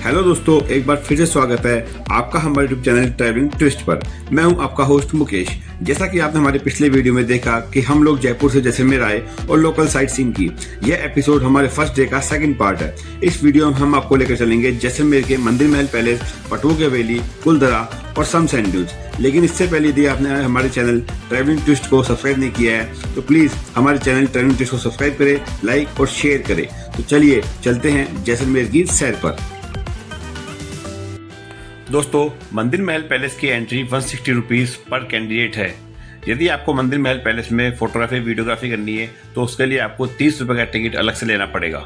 Hello दोस्तों, एक बार फिर से स्वागत है आपका हमारे यूट्यूब चैनल ट्रैवलिंग ट्विस्ट पर। मैं हूं आपका होस्ट मुकेश। जैसा कि आपने हमारे पिछले वीडियो में देखा कि हम लोग जयपुर से जैसलमेर आए और लोकल साइट सीइंग की। यह एपिसोड हमारे फर्स्ट डे का सेकंड पार्ट है। इस वीडियो में हम आपको लेकर चलेंगे जैसलमेर के मंदिर महल पैलेस, पटवो की हवेली, कुलधरा और सम सैंड ड्यून्स। लेकिन इससे पहले यदि आपने हमारे चैनल ट्रैवलिंग ट्विस्ट को सब्सक्राइब नहीं किया है तो प्लीज हमारे चैनल ट्रैवलिंग ट्विस्ट को सब्सक्राइब करें, लाइक और शेयर करें। तो चलिए चलते हैं जैसलमेर की सैर पर। दोस्तों, मंदिर महल पैलेस की एंट्री 160 रुपीज़ पर कैंडिडेट है। यदि आपको मंदिर महल पैलेस में फोटोग्राफी वीडियोग्राफी करनी है तो उसके लिए आपको 30 रुपये का टिकट अलग से लेना पड़ेगा।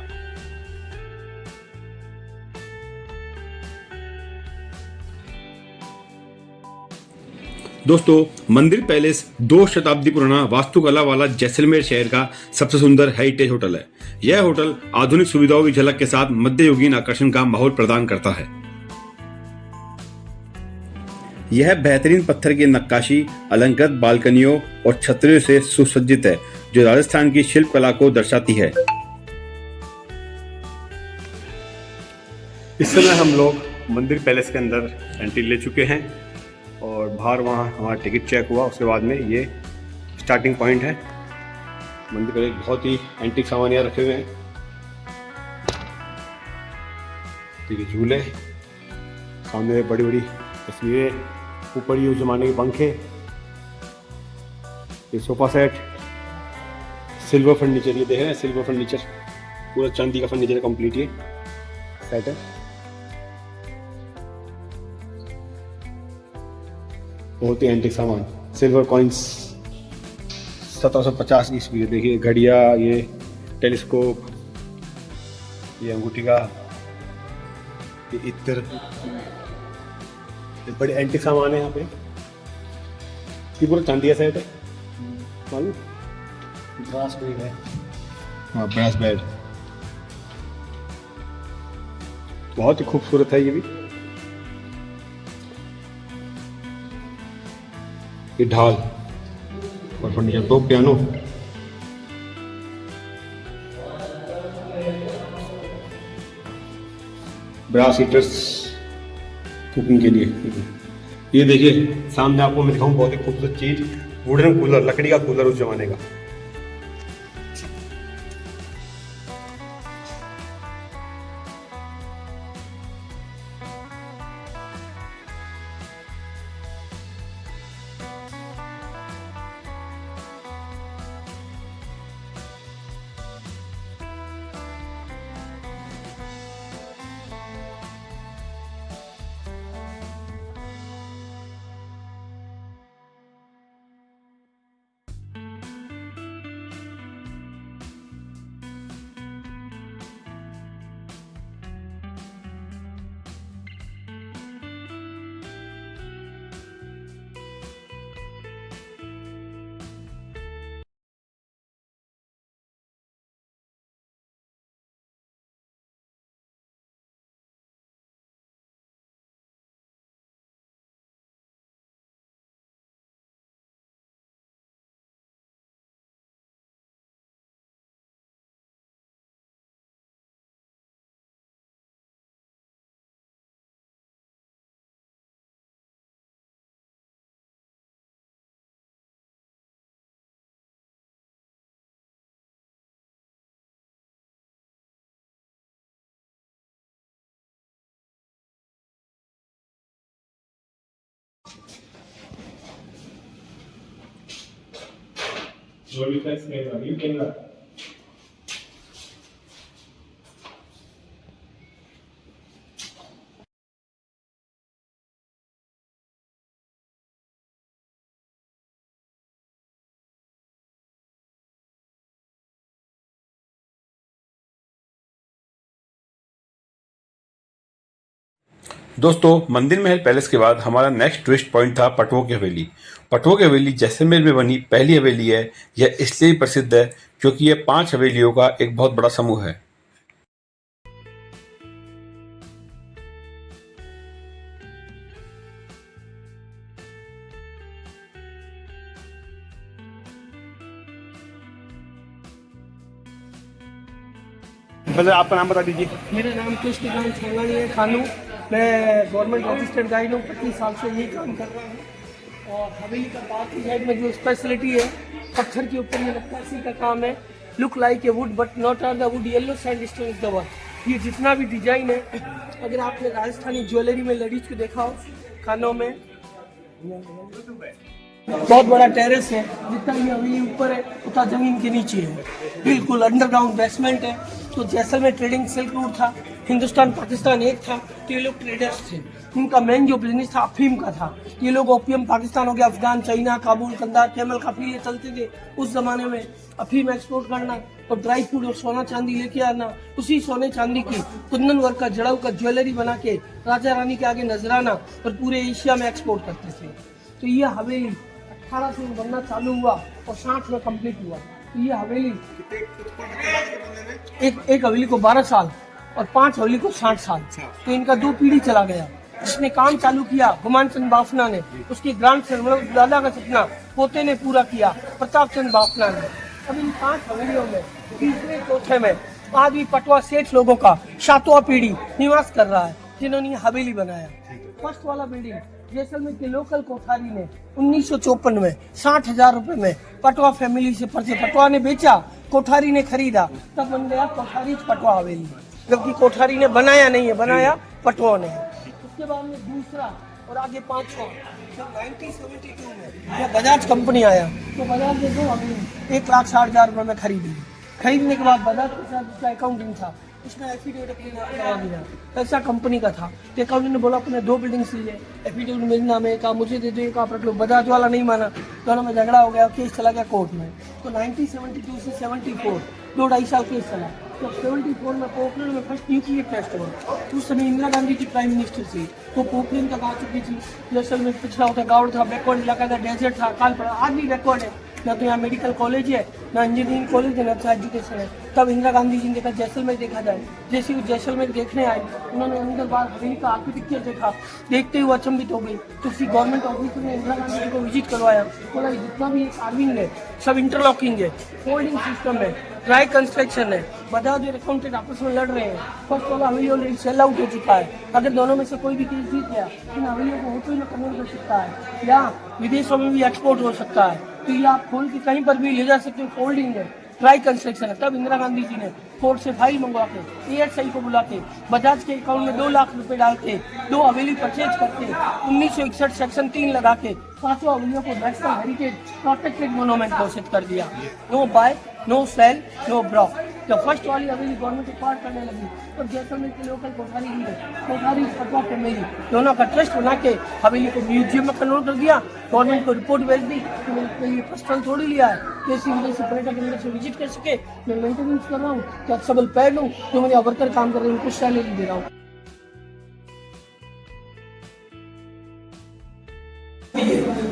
दोस्तों, मंदिर पैलेस 2 शताब्दी पुराना वास्तुकला वाला जैसलमेर शहर का सबसे सुंदर हेरिटेज होटल है। यह होटल आधुनिक सुविधाओं की झलक के साथ मध्ययुगीन आकर्षण का माहौल प्रदान करता है। यह बेहतरीन पत्थर की नक्काशी, अलंकृत बालकनियों और छतरियों से सुसज्जित है, जो राजस्थान की शिल्प कला को दर्शाती है। इस समय हम लोग मंदिर पैलेस के अंदर एंट्री ले चुके हैं और बाहर वहाँ हमारा टिकट चेक हुआ। उसके बाद में ये स्टार्टिंग पॉइंट है। मंदिर पर एक बहुत ही एंटीक सामान यहाँ रखे हुए हैं। देखिए झूले, सामने बड़ी बड़ी तस्वीरें, ऊपर ये उस जमाने के पंखे, ये सोफा सेट, सिल्वर फर्नीचर, ये देख रहे हैं सिल्वर फर्नीचर, पूरा चांदी का फर्नीचर कंप्लीट ये सेट है। बहुत ही एंटीक सामान, सिल्वर कॉइन्स 1750 ईस्वी के। देखिए घड़िया, ये टेलीस्कोप, ये अंगूठी का, ये इत्र, बड़े एंटीक सामान है यहाँ पे। ये पूरा चांदी का सेट है, मालूम, ब्रास बेड है। हाँ, ब्रास बेड बहुत ही खूबसूरत है ये भी। ये ढाल और furniture, 2 piano, brass heaters cooking के लिए। ये देखिए सामने आपको मैं दिखाऊं बहुत ही खूबसूरत चीज, वुडन कूलर, लकड़ी का कूलर उस जमाने का। Rolleiflex camera, new camera. दोस्तों, मंदिर महल पैलेस के बाद हमारा नेक्स्ट ट्विस्ट पॉइंट था पटवो की हवेली। पटवो की हवेली जैसलमेर में बनी पहली हवेली है। यह इसलिए प्रसिद्ध है क्योंकि यह 5 हवेलियों का एक बहुत बड़ा समूह है। पहले आपका नाम बता दीजिए। मेरा नाम कृष्णकांत छंगानी है खानू। मैं गवर्नमेंट रजिस्टर्ड गाइड हूँ, 25 साल से यही काम कर रहा हूँ। और हवेली का बात की साइड में जो स्पेशलिटी है, पत्थर के ऊपर ये नक्काशी का काम है। Look like a wood but not are the wood, yellow sandstone is the work. ये जितना भी डिजाइन है, अगर आपने राजस्थानी ज्वेलरी में लेडीज को देखा हो खानों में, बहुत बड़ा टेरेस है, जितना भी हवेली ऊपर है उतना जमीन के नीचे है, बिल्कुल अंडरग्राउंड बेसमेंट है। तो जैसलमेर ट्रेडिंग सिल्क रूट था, हिंदुस्तान पाकिस्तान एक था, तो ये लोग ट्रेडर्स थे। इनका मेन जो बिजनेस था अफीम का था। ये लोग ओपियम, पाकिस्तान हो गया, अफगान, चाइना, काबुल, कंधार, कैमल काफी ये चलते थे उस जमाने में। अफीम एक्सपोर्ट करना और ड्राई फ्रूट और सोना चांदी लेके आना, उसी सोने चांदी की कुंदन वर्क का जड़ाऊ का ज्वेलरी बना के राजा रानी के आगे नजराना और पूरे एशिया में एक्सपोर्ट करते थे। तो ये हवेली 1800 में बनना चालू हुआ और 60 में कंप्लीट हुआ। तो ये हवेली एक हवेली को 12 साल और 5 हवेली को 60 साल। तो इनका 2 पीढ़ी चला गया। जिसने काम चालू किया गुमान चंद बाफना ने, उसके ग्रांड सन मतलब दादा का सपना पोते ने पूरा किया प्रताप चंद बाफना ने। अब इन 5 हवेलियों में तीसरे चौथे में आज भी पटवा सेठ लोगों का 7वां पीढ़ी निवास कर रहा है, जिन्होंने ये हवेली बनाया। फर्स्ट वाला बिल्डिंग जैसलमेर के लोकल कोठारी ने 1954 में 60,000 रुपए में पटवा फैमिली से पटवा ने बेचा, कोठारी ने खरीदा, तब बन गया कोठारी पटवा हवेली। जबकि कोठारी ने बनाया नहीं है, बनाया पटवा ने। उसके बाद में दूसरा और आगे 5वां, जब 1972 में जब बजाज कंपनी आया तो बजाज ने 2 हवेली 1,60,000 रुपए में खरीदी। खरीदने के बाद बजाज के साथ उसका अकाउंटिंग था, उसने एफिडेविट अपने नाम करवा दिया, पैसा कंपनी का था। तो अकाउंटेंट ने बोला अपने 2 बिल्डिंग ली है, एफिडेविट मेरे नाम है, कहा मुझे दे दो, एक आप रख लो। बजाज वाला नहीं माना, दोनों में झगड़ा हो गया, केस चला गया कोर्ट में। तो 1972 से 74 2-2.5 साल केस चला। तो 74 में पोखरण में फर्स्ट न्यूक्लियर टेस्ट हुआ। उस समय इंदिरा गांधी जी प्राइम मिनिस्टर थी, तो पोखरण तक आ चुकी थी। जैसलमेर पिछड़ा होता गाँव था, बैकवर्ड इलाका था, डेजर्ट था, काल पड़ा, आज भी बैकवर्ड है। ना तो यहाँ मेडिकल कॉलेज है, ना इंजीनियरिंग कॉलेज है, ना अच्छा एजुकेशन है। तब इंदिरा गांधी जी ने देखा जैसलमेर देखा जाए। जैसे वो जैसलमेर देखने आए, उन्होंने अंदर बाहर हवेली का आर्किटेक्चर देखा, देखते हुए अचंभित हो गई। तो किसी गवर्नमेंट ऑफिसर ने इंदिरा गांधी जी को विजिट करवाया, बोला जितना भी कार्विंग है सब इंटरलॉकिंग है, फोल्डिंग सिस्टम है, ड्राई कंस्ट्रक्शन है। बजाज और अकाउंटेंट आपस में लड़ रहे हैं, फर्स्ट वाला हवेली ऑलरेडी सेल आउट हो चुका है। अगर दोनों में से कोई भी केस जीत गया, इन हवेलियों को होटल में कन्वर्ट कर सकता है या विदेशों में भी एक्सपोर्ट हो सकता है। तो ये आप खोल के कहीं पर भी ले जा सकते हो, फोल्डिंग है, ड्राई कंस्ट्रक्शन है। तब इंदिरा गांधी जी ने कोर्ट से फाइल मंगवा के ASI को बुला के बजाज के अकाउंट में 2 लाख रुपए डाल के 2 हवेली परचेज करके 1961 सेक्शन 3 लगा के 5 हवेलियों को नेशनल हेरिटेज प्रोटेक्टेड मोन्यूमेंट घोषित कर दिया। No buy, no sale, no broke. जब फर्स्ट वाली हवेली गवर्नमेंट एक्वायर करने लगी तो जैसलमेर के लोकल कोठारी भी है, कोठारी पटवा फैमिली दोनों का ट्रस्ट बना के हवेली को म्यूजियम में कन्वर्ट कर दिया। गवर्नमेंट को रिपोर्ट भेज दी कि मैंने ये पर्सनल थोड़ी लिया है, जैसे विदेशी पर्यटक अंदर से विजिट कर सके। मैं मेंटेनेंस कर रहा हूँ, फ्लेक्सिबल पैड हूँ, जो मेरे वर्कर काम कर रहे हैं उनको सैलरी दे रहा हूँ।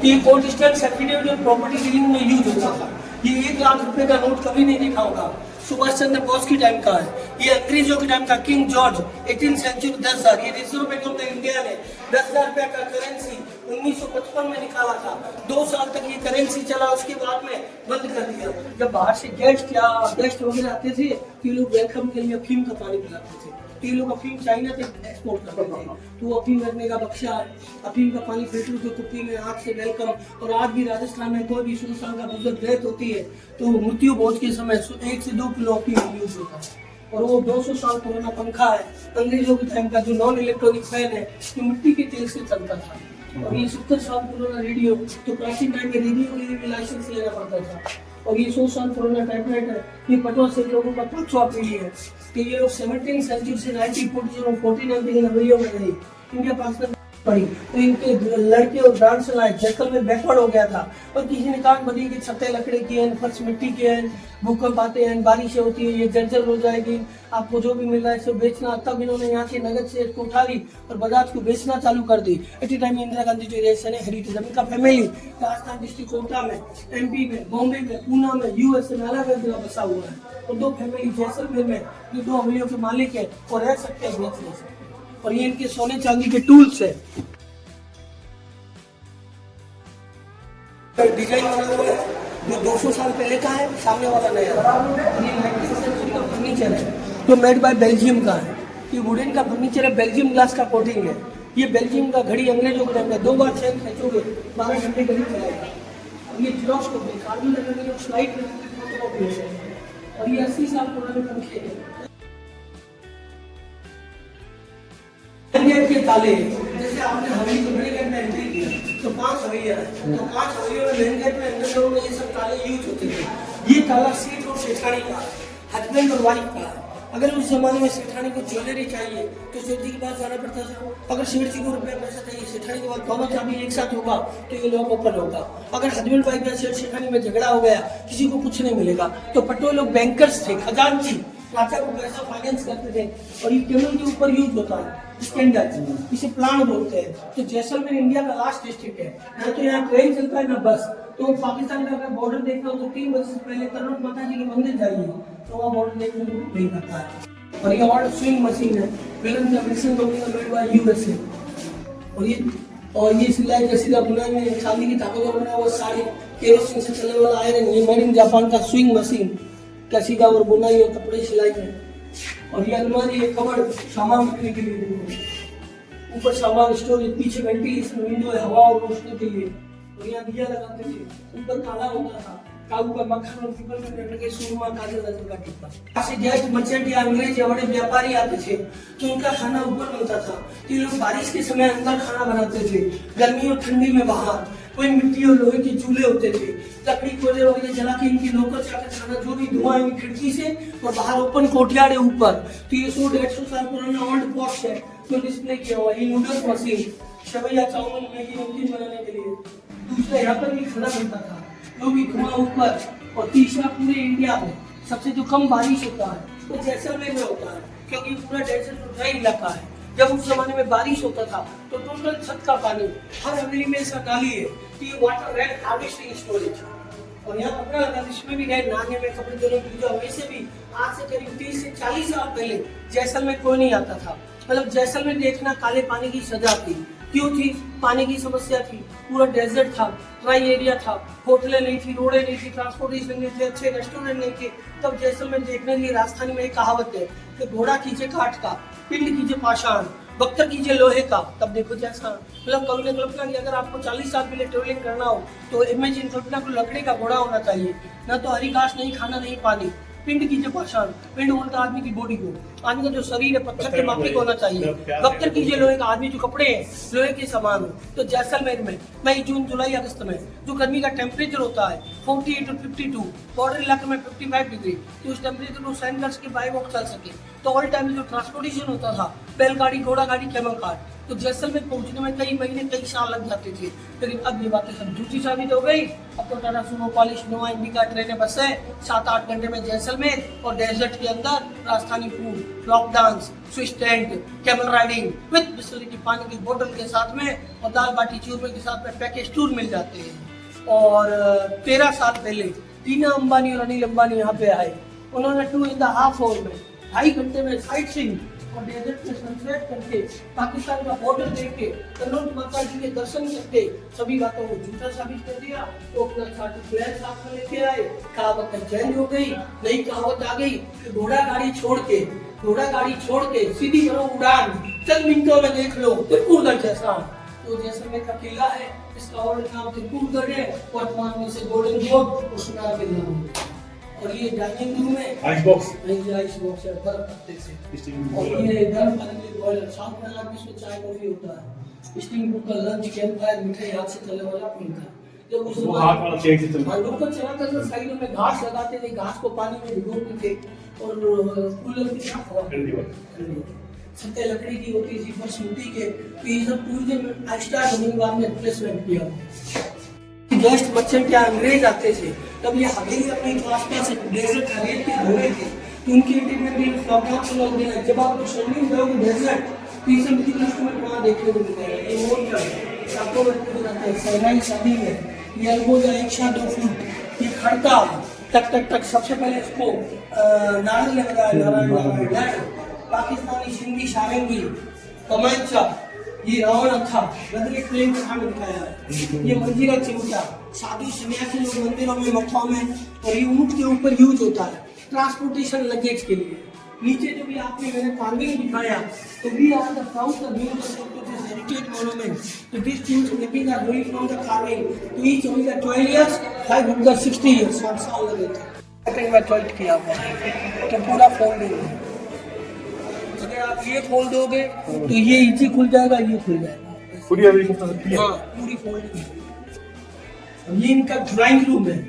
ये कोर्ट स्टेट्स एफिडेविट और प्रॉपर्टी डीलिंग में यूज होता था। ये 1 लाख रुपए का नोट कभी नहीं देखा होगा, सुभाष चंद्र बोस के टाइम का है। ये अंग्रेजों के टाइम का किंग जॉर्ज 18th सेंचुरी 10,000। ये रिजर्व बैंक ऑफ इंडिया ने 10,000 रुपया का करेंसी 1955 में निकाला था। 2 साल तक ये करेंसी चला, उसके बाद में बंद कर दिया। जब बाहर से गेस्ट या गेस्ट वगैरह आते थे तो ये लोग वेलकम के लिए अफीम का पानी पिलाते थे। ये लोग अफीम चाइना से एक्सपोर्ट करते थे, तो वो अफीम रखने का बक्सा, अफीम का पानी फिल्टर के कुप्पी में हाथ से वेलकम। और आज भी राजस्थान में कोई भी 100 साल का बुजुर्ग डेथ होती है तो मृत्यु भोज के समय 1 से 2 किलो अफीम यूज होता है। और वो 200 साल पुराना पंखा है, अंग्रेजों के टाइम का, जो नॉन इलेक्ट्रॉनिक फैन है, जो मिट्टी के तेल से चलता था। और ये 70 साल पुराना रेडियो, तो प्राचीन टाइम में रेडियो के लिए भी लाइसेंस लेना पड़ता था। और ये 100 साल पुराना टाइपराइटर, ये पटवा से लोगों का 5वां पीढ़ी है। कि ये लोग 17th सेंचुरी से 1914 हवेलियों में रही, इंडिया पाकिस्तान पड़ी। तो इनके लड़के और डांस लाए, जैसलमेर बैकवर्ड हो गया था। और किसी ने कहा बनी कि छतें लकड़ी की हैं, फर्श मिट्टी के हैं, भूकंप आते हैं, बारिशें होती है, ये जर्जर हो जाएगी, आपको जो भी मिल रहा है सब बेचना। तब इन्होंने यहाँ के नगद से कोठारी और बजाज को बेचना चालू कर दी। इसी टाइम इंदिरा गांधी जो रेसन है हेरिटेज इनका फैमिली राजस्थान डिस्ट्रिक्ट कोटा में, MP में, बॉम्बे में, पूना में, USA में अलग अलग जगह बसा हुआ है। और 2 फैमिली जैसलमेर में ये 2 हवेलियों के मालिक है और रह सकते हैं बेचने से। और ये इनके सोने चांदी के टूल्स है। डिजाइन बना हुआ है जो 200 साल पहले का है, सामने वाला नया। ये 19th सेंचुरी का फर्नीचर है। जो मेड बाय बेल्जियम का है। ये वुडन का फर्नीचर है, बेल्जियम ग्लास का कोटिंग है। ये बेल्जियम का घड़ी अंग्रेजों का है, 2 बार चेन खींचोगे 12 घंटे घड़ी चलेगा। और ये जिरोक्स कॉपी कार्बन लगेगी, स्लाइड फोटोकॉपी है। और ये 80 साल पुराने पंखे हैं। के ताले, जैसे आपने हवेली को बड़े गेट में एंट्री किया तो 5 हवेलियां हैं, तो 5 हवेलियों में मेन गेट में अंदर लोगों में ये सब ताले यूज होते थे। ये ताला सेठ और सेठानी का, हस्बैंड और वाइफ का है। अगर उस जमाने में सेठानी को ज्वेलरी चाहिए तो सेठ जी के पास जाना पड़ता था। अगर सेठ जी को रुपया पैसा चाहिए, सेठानी के पास दोनों चाबी एक साथ होगा तो ये लॉक ओपन होगा। अगर हस्बैंड वाइफ या सेठ सेठानी में झगड़ा हो गया, किसी को कुछ नहीं मिलेगा, तो पटो लोग बैंकर्स थे, खजानची, राजा को पैसा फाइनेंस करते थे। और ये टेबल के ऊपर यूज होता है स्टैंडर्ड, इसे प्लान बोलते हैं। तो जैसलमेर इंडिया का लास्ट डिस्ट्रिक्ट है, ना तो यहाँ ट्रेन चलता है ना बस। तो पाकिस्तान का अगर बॉर्डर देखना हो तो 3 बजे से पहले करोड़ माता जी के मंदिर जाइए तो वहाँ बॉर्डर देखने को नहीं पाता है। और ये और स्विंग मशीन है, विलन का मिशन कंपनी का मेड बाय यूएसए। और ये सिलाई का सीधा बुनाई में चांदी की धागों का बना हुआ साड़ी, केरोसिन से चलने वाला आयरन, ये मेड इन जापान का स्विंग मशीन का सीधा और बुनाई और कपड़े सिलाई में। और ये अलमारी है, कबर्ड, सामान रखने के लिए, ऊपर सामान स्टोरेज, पीछे वेंटिलेशन विंडो है हवा और रोशनी के लिए। और यहाँ दिया लगाते थे, ऊपर काला होता था, काऊ का मक्खन और पीपल का पेड़ के सुरमा काजल नजर का टिप्पा। ऐसे गेस्ट मर्चेंट या अंग्रेज या बड़े व्यापारी आते थे तो उनका खाना ऊपर बनता था। तो ये लोग बारिश के समय अंदर खाना बनाते थे, गर्मी और ठंडी में बाहर। कोई मिट्टी और लोहे के चूल्हे होते थे, लकड़ी कोयले वगैरह जला के इनकी नौकर चाकर खाना, जो भी धुआं इनकी खिड़की से और बाहर ओपन कोर्टयार्ड है ऊपर। तो ये 100-150 साल पुराना ओल्ड पॉट्स है जो डिस्प्ले किया हुआ। ये नूडल्स मशीन, सेवैया, चाउमीन, मैगी, नमकीन बनाने के लिए। दूसरा यहाँ पर भी खाना बनता था, जो भी धुआं ऊपर। और तीसरा, पूरे इंडिया में सबसे जो कम बारिश होता है वो जैसलमेर में होता है, क्योंकि पूरा डेजर्ट और ड्राई इलाका है। जब उस जमाने में बारिश होता था तो टोटल छत का पानी हर हवेली में इसका नाली है। तो ये वाटर रेड हार्वेस्टिंग स्टोरेज। और यहाँ कपड़ा लगा, इसमें भी रहे नहाने में, कपड़े धोने की पूजा। वैसे भी आज से करीब 30 से 40 साल पहले जैसलमेर कोई नहीं आता था। मतलब जैसलमेर देखना काले पानी की सजा थी। क्यों थी? पानी की समस्या थी, पूरा डेजर्ट था, ड्राई एरिया था, होटलें नहीं थी, रोडें नहीं थी, ट्रांसपोर्टेशन नहीं थे, अच्छे रेस्टोरेंट नहीं थे। तब जैसलमेर देखने के लिए राजस्थानी में एक कहावत है कि घोड़ा कीजिए काठ का, पिंड कीजिए पाषाण, बख्तर कीजिए लोहे का। तब देखो जैसा, मतलब कभी ने कल्पना की अगर आपको 40 साल पहले ट्रेवलिंग करना हो तो इमेजिन कल्पना को लकड़ी का घोड़ा होना चाहिए, ना तो हरी घास, नहीं खाना, नहीं पानी। पिंड कीजिए पाषाण, पिंड बोलता आदमी की बॉडी को, आदमी का जो शरीर है पत्थर के माफिक होना चाहिए। बख्तर कीजिए लोहे का, आदमी जो कपड़े हैं लोहे के समान हो। तो जैसलमेर में मई, जून, जुलाई, अगस्त में जो गर्मी का टेम्परेचर होता है 48 to 52, बॉर्डर इलाके में 55 डिग्री, तो उस टेम्परेचर को सहन कर सके, बाई वॉक चल सके। तो ऑल टाइम जो ट्रांसपोर्टेशन होता था, बैलगाड़ी, घोड़ा गाड़ी, कैमल कार, तो जैसलमेर पहुंचने में कई महीने, कई साल लग जाते थे। लेकिन अब ये बातें सब झूठी साबित हो गई। अब तो टाटा सुमो, पॉलिश, नोवा, इंडिका ट्रेनें, बसें 7-8 घंटे में जैसलमेर। और डेजर्ट के अंदर Rajasthani food, folk dance, Swiss tent, camel riding with Bisleri की पानी की बोतल के साथ में, और दाल बाटी चूरमे के साथ में पैकेज टूर मिल जाते हैं। और 13 साल पहले टीना अंबानी और अनिल अंबानी यहाँ पे आए। उन्होंने 2.5 आवर में 2.5 घंटे में साइट सीइंग और डेजर्ट में सनसेट करके, पाकिस्तान का बॉर्डर देख के, कन्नौज माता जी के दर्शन करके सभी बातों को झूठा साबित कर दिया। तो अपना सर्टिफिकेट साथ में लेके आए, कहावत चेंज हो गई, नई कहावत आ गई कि घोड़ा गाड़ी छोड़ के सीधी करो उड़ान, चंद मिनटों में देख लो त्रिपुरगढ़ जैसा। तो जैसलमेर का किला है, इसका और नाम त्रिपुरगढ़ है, वर्तमान में से गोल्डन फोर्ट और सुनार के नाम। और ये डाइनिंग रूम है, आइस बॉक्स है, बर्फ पत्ते से। और ये गर्म पानी के लिए बॉयलर, शाम में लगा इसमें चाय कॉफी होता है। Steam cooker, lunch, camp fire, मिठाई हाथ से तले वाला मिलता है। जब उस लोकल चलाते थे, साइडों में घास लगाते थे, घास को पानी में भिगोते थे और कूलर की साफ हवा, छतें लकड़ी की होती थी, फर्श मिट्टी के। तो ये सब टूरिज्म स्टार्ट होने के बाद में रिप्लेसमेंट किया। गेस्ट मर्चेंट या अंग्रेज आते थे तब ये हवेली अपने आसपास डेजर्ट खरीद के धोने थे, तो उनकी इंटीग्रेट लॉकडाउन से लोग देना। जब आप लोग शर्मिंग जाओगे डेजर्ट, तो ये सब इंस्ट्रूमेंट वहाँ देखने को मिलता है। ये मोर का आपको बताते हैं, सहनाई शादी में ये अलगोजा 1 शॉट 2 फुट, ये खड़का टक टक टक। सबसे पहले इसको नारंगी लगाया, नारायण पाकिस्तानी सिंधी सारंगी, कमांचा, ये रावण था, बदले प्लेन का खाना दिखाया है। ये मंजीरा चिमटा, साधु सन्यासी लोग मंदिरों में, मठों में, और ये ऊंट के ऊपर यूज होता है ट्रांसपोर्टेशन लगेज के लिए। नीचे जो भी आपने मैंने कार्विंग दिखाया, तो we are the proud the view of this heritage monument, तो this things making are going from the carving, तो ईच ओनली 12 इयर्स 560 इयर्स 100 साल लगे थे। कटिंग में 12 किया हुआ है, तो पूरा फोल्डिंग है। अगर आप ये खोल दोगे तो ये इजी खुल जाएगा, ये खुल जाएगा पूरी हवेली को पसंद किया। हाँ, पूरी फोल्डिंग है। ये इनका ड्राइंग रूम है।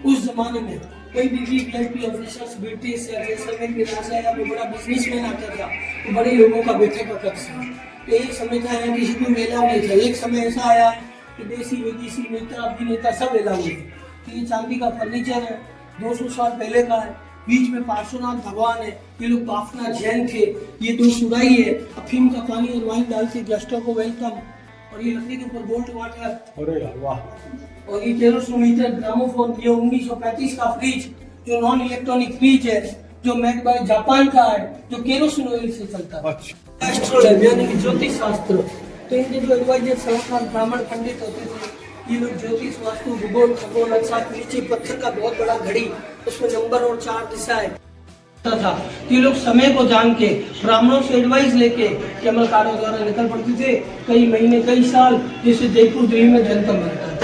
उस जमाने में कोई भी वीआईपी ऑफिसर्स ब्रिटिश या जैसलमेर के राजा या कोई बड़ा बिजनेसमैन आता था तो बड़े लोगों का बैठने का कक्ष था। तो एक समय था यहाँ किसी भी मेला नहीं था। एक समय ऐसा आया कि देसी विदेशी नेता अभिनेता सब मेला हुए। तो ये चांदी का फर्नीचर है, 200 साल पहले का है। बीच में पार्श्वनाथ भगवान है, ये लोग पाफना जैन थे। ये 2 सुराई है, अफीम का पानी और वाइन डालते गेस्टों को वेलकम। और ये लकड़ी के ऊपर गोल्ड वाटर। अरे यार वाह। और ये 1300 मीटर ग्रामोफोन, ये 1935 का फ्रिज जो नॉन इलेक्ट्रॉनिक फ्रिज है, जो मेड बाय जापान का है, जो केरोसिन ऑयल से चलता है। अच्छा। एस्ट्रोलॉजी यानी कि ज्योतिष शास्त्र, तो इनके जो एडवाइजर सलाहकार ब्राह्मण पंडित होते थे, ये लोग ज्योतिष वास्तु भूगोल खगोल अर्थशास्त्र, नीचे पत्थर का बहुत बड़ा घड़ी, उसमें नंबर और 4 दिशाएं था। ये लोग समय को जान के ब्राह्मणों से एडवाइस लेके अमलकारों द्वारा निकल पड़ते थे। कई महीने कई साल, जैसे जयपुर दिल्ली में जनता बनता है।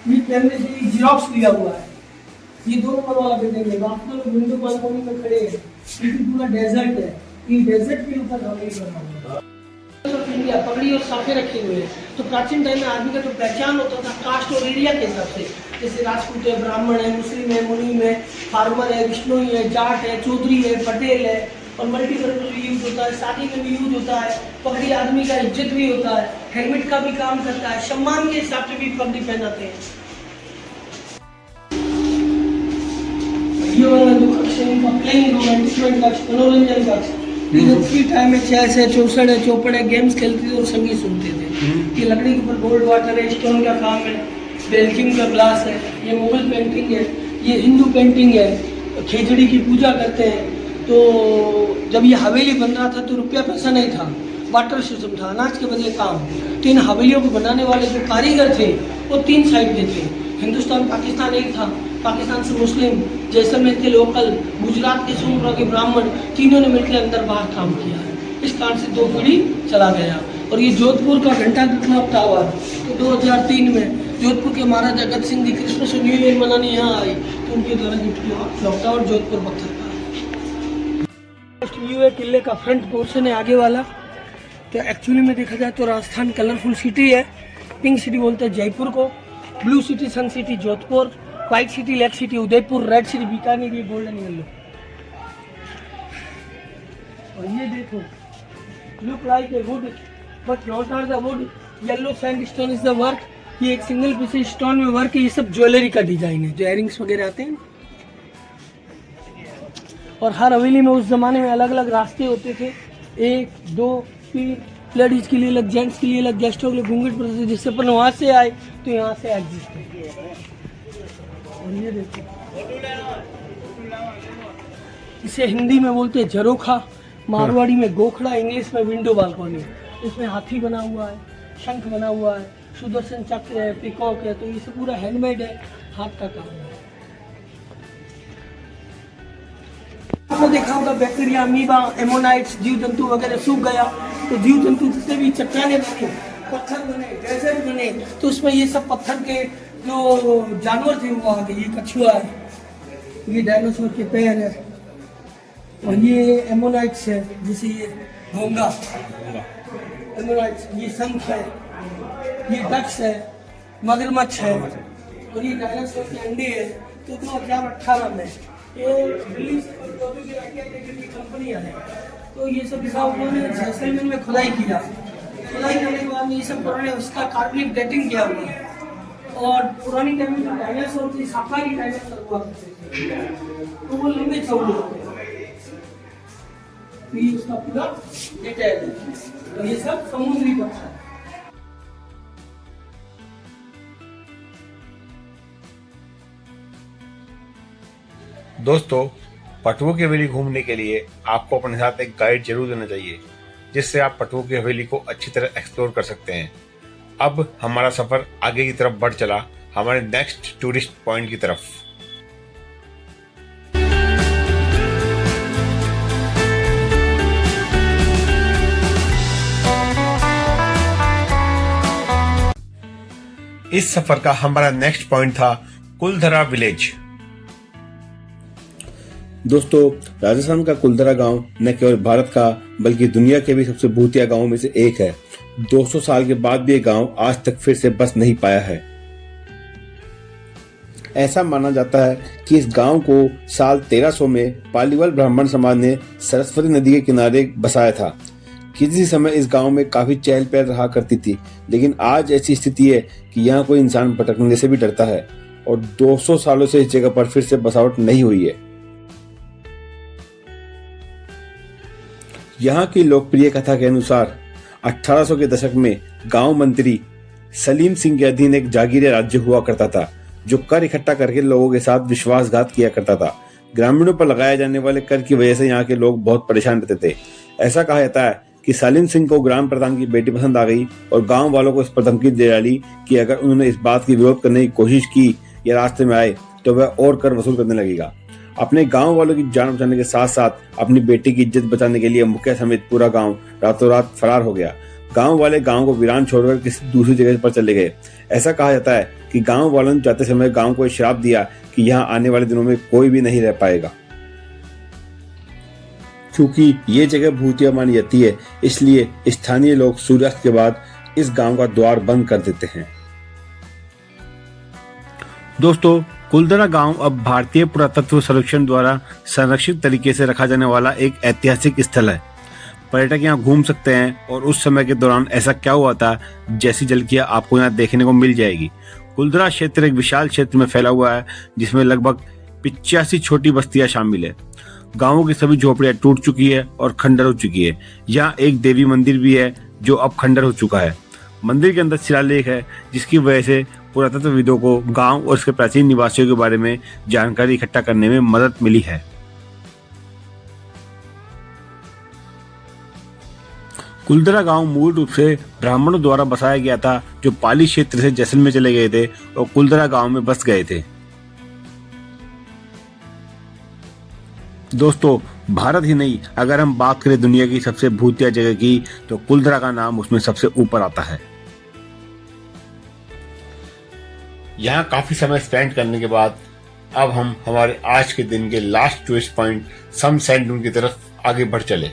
ये कैमरे से जिरोक्स लिया हुआ है। ये 2 नंबर वाला बिल्डिंग है। वास्तव में विंडो बालकनी में खड़े हैं, ये पूरा डेजर्ट है। ये डेजर्ट के ऊपर हवेली बना हुआ है। इंडिया पगड़ी और साफे रखे हुए हैं। तो प्राचीन टाइम में आदमी का जो पहचान होता था कास्ट और एरिया के हिसाब से, जैसे राजपूत है, ब्राह्मण है, मुस्लिम है, मुनीम है, फार्मर है, विष्णोई है, जाट है, चौधरी है, पटेल है, और मल्टीपर्पज भी यूज होता है, शादी में भी यूज होता है। पगड़ी आदमी का इज्जत भी होता है, हेलमेट का भी काम करता है, सम्मान के हिसाब से भी पगड़ी पहनाते हैं। ये वाला जो कक्ष है इनका प्लेइंग रूम, एंटरटेनमेंट कक्ष, मनोरंजन कक्ष। फ्री टाइम में चेस है, चौसठ है, चौपड़ है, गेम्स खेलते थे और संगीत सुनते थे। ये लकड़ी के ऊपर गोल्ड वाटर है, स्टोन का काम है, बेल्जियम का ग्लास है। ये मुगल पेंटिंग है, ये हिंदू पेंटिंग है। खेजड़ी की पूजा करते हैं। तो जब ये हवेली बन रहा था तो रुपया पैसा नहीं था, वाटर सिस्टम था, अनाज के बदले काम। तो इन हवेलियों को बनाने वाले जो कारीगर थे वो 3 साइड के थे। हिंदुस्तान पाकिस्तान एक था, पाकिस्तान से मुस्लिम, जैसलमेर के लोकल, गुजरात के सूर्य के ब्राह्मण, तीनों ने मिलकर अंदर बाहर काम किया है। इस कारण से 2 पीढ़ी चला गया। और ये जोधपुर का घंटा क्लॉक टावर, तो 2003 में जोधपुर के महाराजा अगत सिंह जी क्रिसमस और न्यू ईयर मनाने यहाँ आए तो उनके द्वारा गिफ्ट किया क्लॉक टावर जोधपुर पत्थर का। ये किले का फ्रंट पोर्शन है आगे वाला। तो एक्चुअली में देखा जाए तो राजस्थान कलरफुल सिटी है। पिंक सिटी बोलते हैं जयपुर को, blue city sun city Jodhpur, white city lake city Udaipur, red city Bikaner, ये गोल्डन येलो। और ये देखो, look like a wood but not are the wood, yellow sandstone is the work. ये एक सिंगल पीस स्टोन में वर्क है। ये सब ज्वेलरी का डिजाइन है, जो इयरिंग्स वगैरह आते हैं। और हर हवेली में उस जमाने में अलग अलग रास्ते होते थे, 1 2 3, लेडीज के लिए अलग, जेंट्स के लिए अलग, गेस्टों के लिए घूंघट प्रथा, जिससे अपन वहाँ से आए तो यहाँ से एग्जिस्ट है। और ये देखो, इसे हिंदी में बोलते हैं झरोखा, मारवाड़ी में गोखड़ा, इंग्लिश में विंडो बालकनी। इसमें हाथी बना हुआ है, शंख बना हुआ है, सुदर्शन चक्र है, पिकॉक है। तो ये सब पूरा हैंडमेड है, हाथ का काम है। आपने देखा होगा बैक्टीरिया, अमीबा, एमोनाइट्स, जीव जंतु वगैरह सूख गया तो जीव जंतु जितने भी चट्टाने बने, पत्थर बने, डेजर्ट बने, तो उसमें ये सब पत्थर के जो जानवर थे वो आ गए। ये कछुआ है, ये डायनासोर के पैर है, और ये एमोनाइट्स है, जैसे ये घोंगा एमोनाइट्स, ये शंख है, ये डक्स है, मगरमच्छ है, और ये डायनासोर के अंडे है। तो 2018 में ये दिल्ली से की कंपनियां हैं, तो ये सब दिखा उन्होंने जैसलमेर में खुदाई किया। खुदाई करने के बाद ये सब पुराने उसका कार्बनिक डेटिंग किया हुआ है। और पुरानी टाइम में जो डायनासोर थी, शाकाहारी डायनासोर हुआ करते थे, तो वो लंबे चौड़े होते हैं। तो ये उसका पूरा डिटेल है। तो ये सब समुद्री पत्थर है। दोस्तों, पटवो की हवेली घूमने के लिए आपको अपने साथ एक गाइड जरूर लेना चाहिए, जिससे आप पटवो की हवेली को अच्छी तरह एक्सप्लोर कर सकते हैं। अब हमारा सफर आगे की तरफ बढ़ चला, हमारे नेक्स्ट टूरिस्ट पॉइंट की तरफ। इस सफर का हमारा नेक्स्ट पॉइंट था कुलधरा विलेज। दोस्तों, राजस्थान का कुलधरा गांव न केवल भारत का बल्कि दुनिया के भी सबसे भूतिया गांवों में से एक है। 200 साल के बाद भी ये गांव आज तक फिर से बस नहीं पाया है। ऐसा माना जाता है कि इस गांव को साल 1300 में पालीवाल ब्राह्मण समाज ने सरस्वती नदी के किनारे बसाया था। किसी समय इस गांव में काफी चहल पहल रहा करती थी, लेकिन आज ऐसी स्थिति है कि यहाँ कोई इंसान भटकने से भी डरता है और 200 सालों से इस जगह पर फिर से बसावट नहीं हुई है। यहाँ की लोकप्रिय कथा के अनुसार 1800 के दशक में गांव मंत्री सलीम सिंह के अधीन एक जागीरी राज्य हुआ करता था, जो कर इकट्ठा करके लोगों के साथ विश्वासघात किया करता था। ग्रामीणों पर लगाए जाने वाले कर की वजह से यहाँ के लोग बहुत परेशान रहते थे। ऐसा कहा जाता है कि सलीम सिंह को ग्राम प्रधान की बेटी पसंद आ गई और गांव वालों को इस पर धमकी दे डाली कि अगर उन्होंने इस बात की विरोध करने की कोशिश की या रास्ते में आए तो वह और कर वसूल करने लगेगा। अपने गांव वालों की जान बचाने के साथ साथ अपनी बेटी की इज्जत बचाने के लिए मुखिया समेत पूरा गांव रातों रात फरार हो गया। गांव वाले गांव को वीरान छोड़कर किसी दूसरी जगह पर चले गए। ऐसा कहा जाता है कि गांव वालों ने जाते समय गांव को श्राप दिया कि यहाँ आने वाले दिनों में कोई भी नहीं रह पाएगा। क्योंकि ये जगह भूतिया मानी जाती है, इसलिए स्थानीय लोग सूर्यास्त के बाद इस गांव का द्वार बंद कर देते हैं। दोस्तों, कुलधरा गांव अब भारतीय पुरातत्व सर्वेक्षण द्वारा संरक्षित तरीके से रखा जाने वाला एक ऐतिहासिक स्थल है। पर्यटक यहाँ घूम सकते हैं और उस समय के दौरान ऐसा क्या हुआ था जैसी झलकियां आपको यहाँ देखने को मिल जाएगी। कुलधरा क्षेत्र एक विशाल क्षेत्र में फैला हुआ है, जिसमें लगभग 85 छोटी बस्तियां शामिल है। गांवों की सभी झोपड़ियां टूट चुकी है और खंडर हो चुकी है। यहाँ एक देवी मंदिर भी है जो अब खंडर हो चुका है। मंदिर के अंदर शिलालेख है, जिसकी वजह से पुरातत्वविदों को गांव और उसके प्राचीन निवासियों के बारे में जानकारी इकट्ठा करने में मदद मिली है। कुलधरा गांव मूल रूप से ब्राह्मणों द्वारा बसाया गया था, जो पाली क्षेत्र से जैसलमेर चले गए थे और कुलधरा गांव में बस गए थे। दोस्तों, भारत ही नहीं, अगर हम बात करें दुनिया की सबसे भूतिया जगह की, तो कुलधरा का नाम उसमें सबसे ऊपर आता है। यहाँ काफी समय स्पेंड करने के बाद अब हम हमारे आज के दिन के last tourist point Sam sand dune की तरफ आगे बढ़ चले।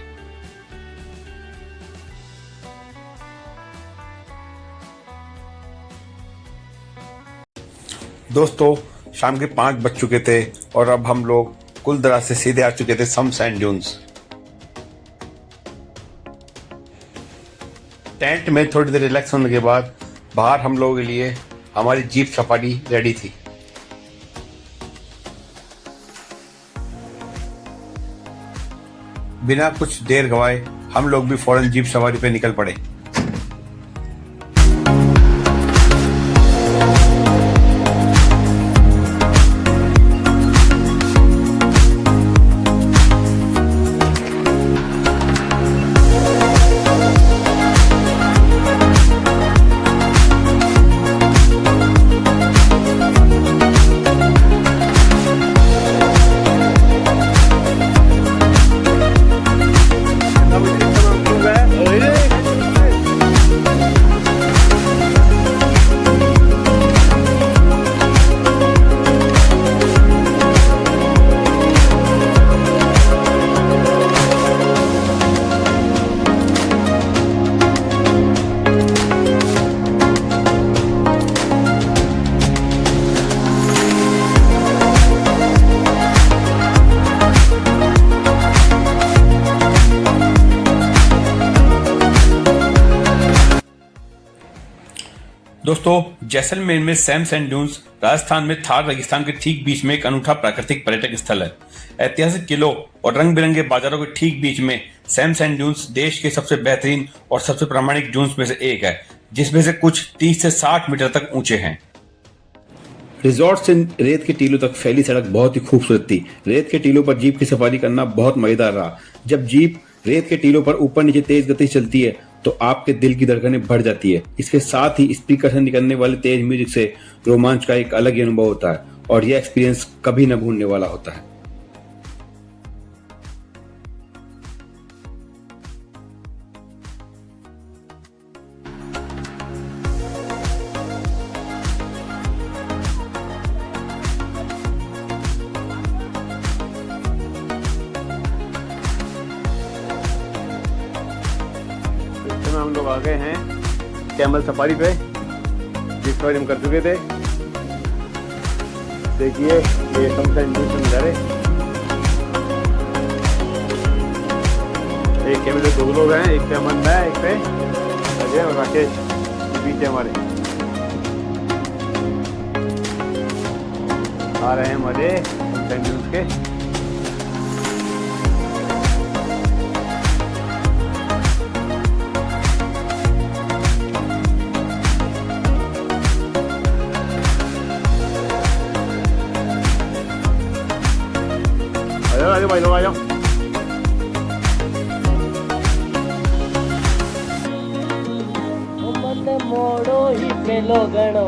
दोस्तों, शाम के 5 बज चुके थे और अब हम लोग कुलधरा से सीधे आ चुके थे सम सैंड ड्यून्स। टेंट में थोड़ी देर रिलैक्स होने के बाद बाहर हम लोगों के लिए हमारी जीप सफारी रेडी थी। बिना कुछ देर गवाए हम लोग भी फौरन जीप सवारी पे निकल पड़े। दोस्तों, जैसलमेर में सैम सैंड ड्यून्स राजस्थान में थार रेगिस्तान के ठीक बीच में एक अनूठा प्राकृतिक पर्यटक स्थल है। ऐतिहासिक किलों और रंग बिरंगे बाजारों के ठीक बीच में सैम सैंड ड्यून्स देश के सबसे बेहतरीन और सबसे प्रामाणिक ड्यून्स में से एक है, जिसमें से कुछ 30 से 60 मीटर तक ऊंचे हैं। रिजॉर्ट से रेत के टीलों तक फैली सड़क बहुत ही खूबसूरत थी। रेत के टीलों पर जीप की सफारी करना बहुत मजेदार रहा। जब जीप रेत के टीलों पर ऊपर नीचे तेज गति से चलती है तो आपके दिल की धड़कनें बढ़ जाती है। इसके साथ ही स्पीकर से निकलने वाले तेज म्यूजिक से रोमांच का एक अलग ही अनुभव होता है और यह एक्सपीरियंस कभी न भूलने वाला होता है। हम लोग आ गए हैं कैमल सफारी पे, जिस सफारी हम कर चुके थे। देखिए ये सनशाइन व्यू से नज़ारे। एक कैमरे में 2 लोग हैं, एक पे अमन, मैं, एक पे अजय और राकेश बीच है हमारे। आ रहे हैं मजे सनशाइन व्यूज के। आ जाओ भाई लोग, आ जाओ। मन मोड़ो ही पेलो गणो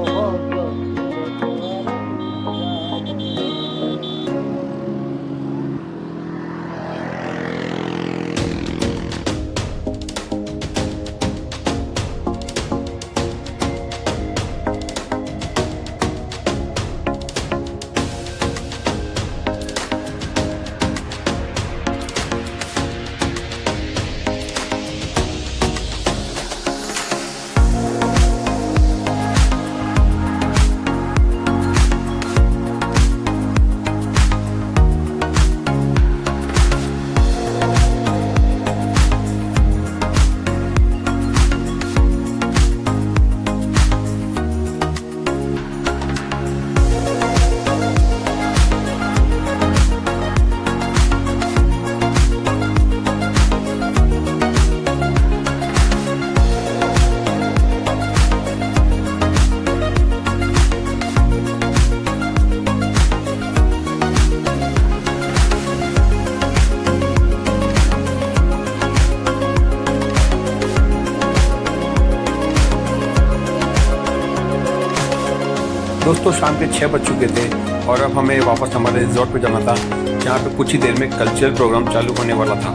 दोस्तों शाम के 6 बज चुके थे और अब हमें वापस हमारे रिजॉर्ट पे जाना था, जहाँ पे कुछ ही देर में कल्चरल प्रोग्राम चालू होने वाला था।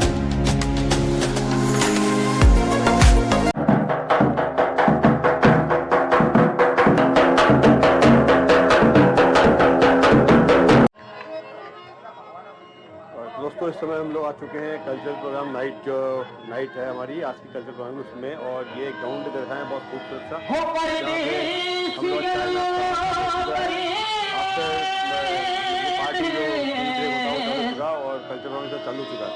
दोस्तों इस समय हम लोग आ चुके हैं कल्चरल प्रोग्राम नाइट, जो नाइट है हमारी आज की कल्चरल प्रोग्राम उसमें, और ये ग्राउंड देखा है बहुत खूबसूरत सा। हम लोग पार्टी जो होता और कल्चरल प्रोग्राम चालू चुका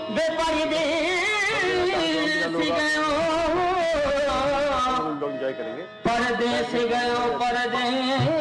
हम लोग एंजॉय करेंगे। परदेस गयो परदेस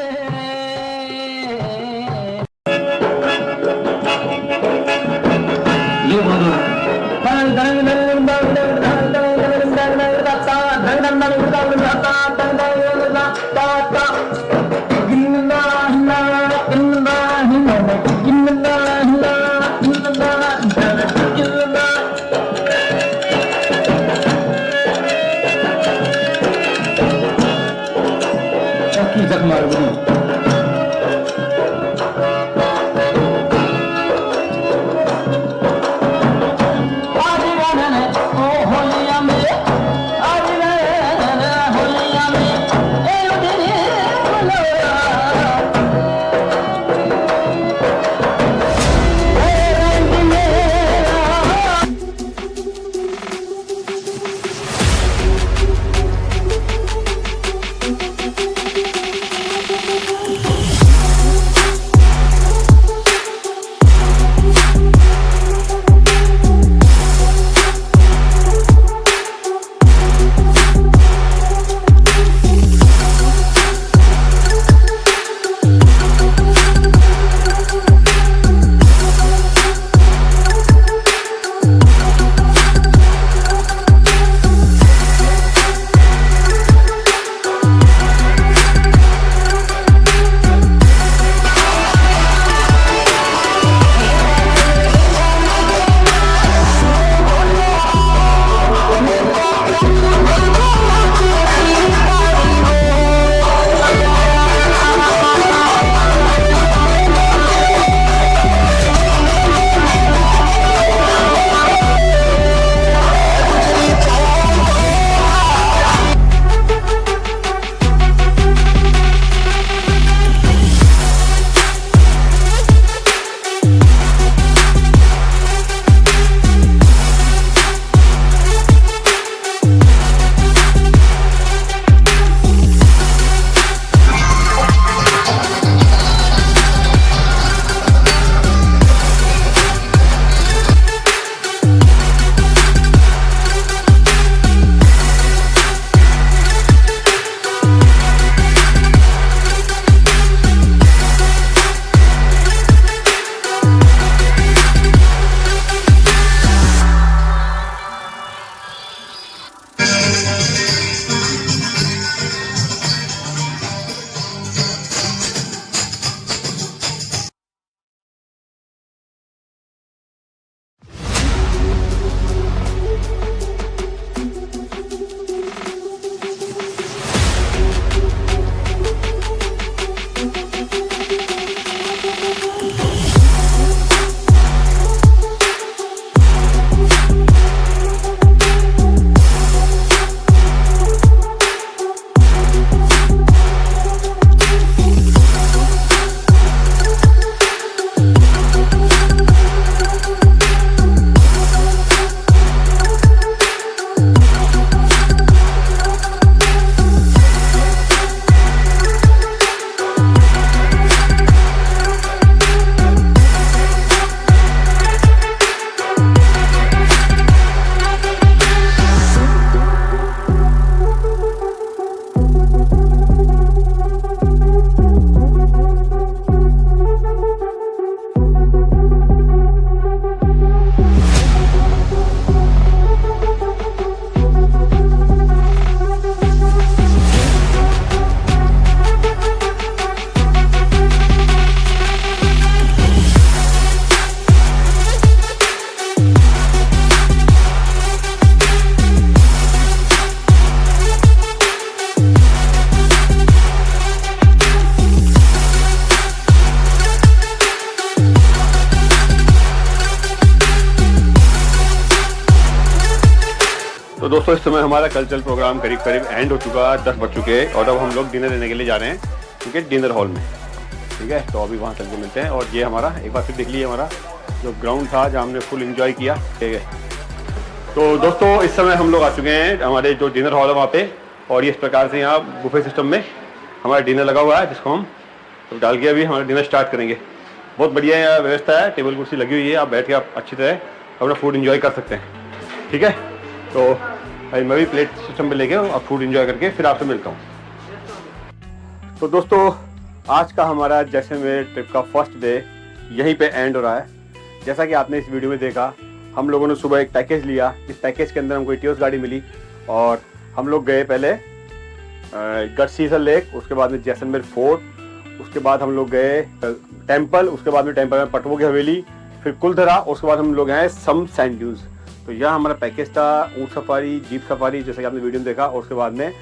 दोस्तों इस समय हमारा कल्चरल प्रोग्राम करीब करीब एंड हो चुका है, 10 बज चुके हैं और अब हम लोग डिनर लेने के लिए जा रहे हैं, ठीक है, डिनर हॉल में। ठीक है, तो अभी वहाँ चल के मिलते हैं। और ये हमारा एक बार फिर देख लीजिए हमारा जो ग्राउंड था जहाँ हमने फुल एंजॉय किया। ठीक है, तो दोस्तों इस समय हम लोग आ चुके हैं हमारे जो डिनर हॉल है वहाँ पे, और ये इस प्रकार से यहाँ बुफे सिस्टम में हमारा डिनर लगा हुआ है, जिसको हम तो डाल के अभी हमारा डिनर स्टार्ट करेंगे। बहुत बढ़िया यहाँ व्यवस्था है, टेबल कुर्सी लगी हुई है, आप बैठ के आप अच्छी तरह अपना फूड एंजॉय कर सकते हैं। ठीक है, तो भाई मैं भी प्लेट सिस्टम पे लेके अब फूड एंजॉय करके फिर आपसे मिलता हूँ। तो दोस्तों आज का हमारा जैसलमेर ट्रिप का फर्स्ट डे यहीं पे एंड हो रहा है। जैसा कि आपने इस वीडियो में देखा, हम लोगों ने सुबह एक पैकेज लिया। इस पैकेज के अंदर हमको इटियोस गाड़ी मिली और हम लोग गए पहले गढ़सीसर लेक, उसके बाद में जैसलमेर फोर्ट, उसके बाद हम लोग गए टेम्पल, उसके बाद में टेम्पल में पटवों की हवेली, फिर कुलधरा, उसके बाद हम लोग हैं सम सैंड ड्यूज। तो यह हमारा पैकेज था, ऊँट सफारी, जीप सफारी, जैसे कि आपने वीडियो में देखा, और उसके बाद में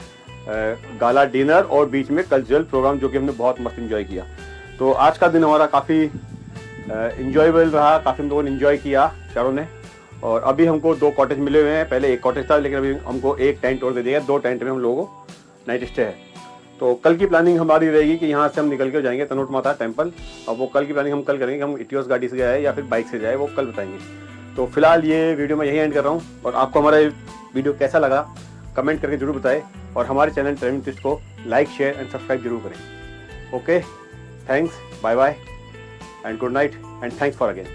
गाला डिनर और बीच में कल्चरल प्रोग्राम, जो कि हमने बहुत मस्त एंजॉय किया। तो आज का दिन हमारा काफ़ी इंजॉयबल रहा, काफ़ी हम लोगों ने इन्जॉय किया चारों ने। और अभी हमको 2 कॉटेज मिले हुए हैं, पहले एक कॉटेज था लेकिन अभी हमको एक टेंट और दे दिया, 2 टेंट में हम लोगों को नाइट स्टे है। तो कल की प्लानिंग हमारी रहेगी कि यहाँ से हम निकल के जाएंगे तनोट माता टेम्पल। अब वो कल की प्लानिंग हम कल करेंगे, हम इटियोस गाड़ी से जाए या फिर बाइक से जाए, वो कल बताएंगे। तो फिलहाल ये वीडियो मैं यहीं एंड कर रहा हूँ, और आपको हमारा वीडियो कैसा लगा कमेंट करके जरूर बताएं, और हमारे चैनल ट्रैवलिंग ट्विस्ट को लाइक, शेयर एंड सब्सक्राइब जरूर करें। Okay, thanks, bye bye and good night and thanks for again.